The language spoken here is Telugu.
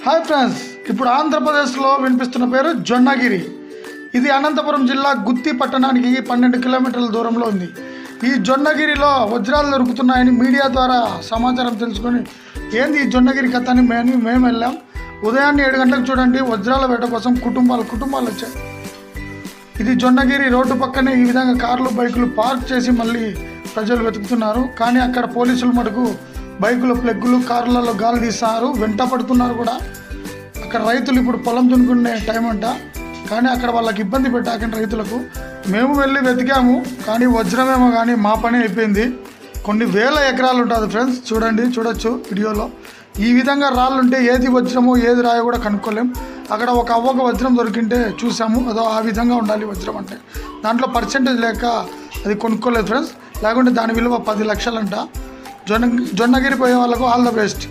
హాయ్ ఫ్రెండ్స్, ఇప్పుడు ఆంధ్రప్రదేశ్లో వినిపిస్తున్న పేరు జొన్నగిరి. ఇది అనంతపురం జిల్లా గుత్తి పట్టణానికి 12 కిలోమీటర్ల దూరంలో ఉంది. ఈ జొన్నగిరిలో వజ్రాలు దొరుకుతున్నాయని మీడియా ద్వారా సమాచారం తెలుసుకొని ఏంది ఈ జొన్నగిరి కథ అని మేము వెళ్ళాం. ఉదయాన్నే 7 గంటలకు చూడండి, వజ్రాల వేట కోసం కుటుంబాలు వచ్చాయి. ఇది జొన్నగిరి రోడ్డు పక్కనే ఈ విధంగా కార్లు బైకులు పార్క్ చేసి మళ్ళీ ప్రజలు వెతుకుతున్నారు. కానీ అక్కడ పోలీసులు మటుకు బైకుల ప్లగ్గులు కార్లలో గాలి తీస్తున్నారు, వెంట పడుతున్నారు కూడా. అక్కడ రైతులు ఇప్పుడు పొలం దున్నుకునే టైం అంట, కానీ అక్కడ వాళ్ళకి ఇబ్బంది పెట్టాకండి రైతులకు. మేము వెళ్ళి వెతికాము, కానీ వజ్రమేమో కానీ మా పని అయిపోయింది. కొన్ని వేల ఎకరాలు ఉంటుంది ఫ్రెండ్స్, చూడొచ్చు వీడియోలో. ఈ విధంగా రాళ్ళు ఉంటే ఏది వజ్రమో ఏది రాయో కూడా కనుక్కోలేం. అక్కడ ఒక అవ్వక వజ్రం దొరికింటే చూసాము, అదో ఆ విధంగా ఉండాలి వజ్రం అంటే. దాంట్లో పర్సెంటేజ్ లేక అది కొనుక్కోలేదు ఫ్రెండ్స్, లేకుంటే దాని విలువ 10 లక్షలంట. జొన్నగిరి పోయే వాళ్ళకు ఆల్ ద బెస్ట్.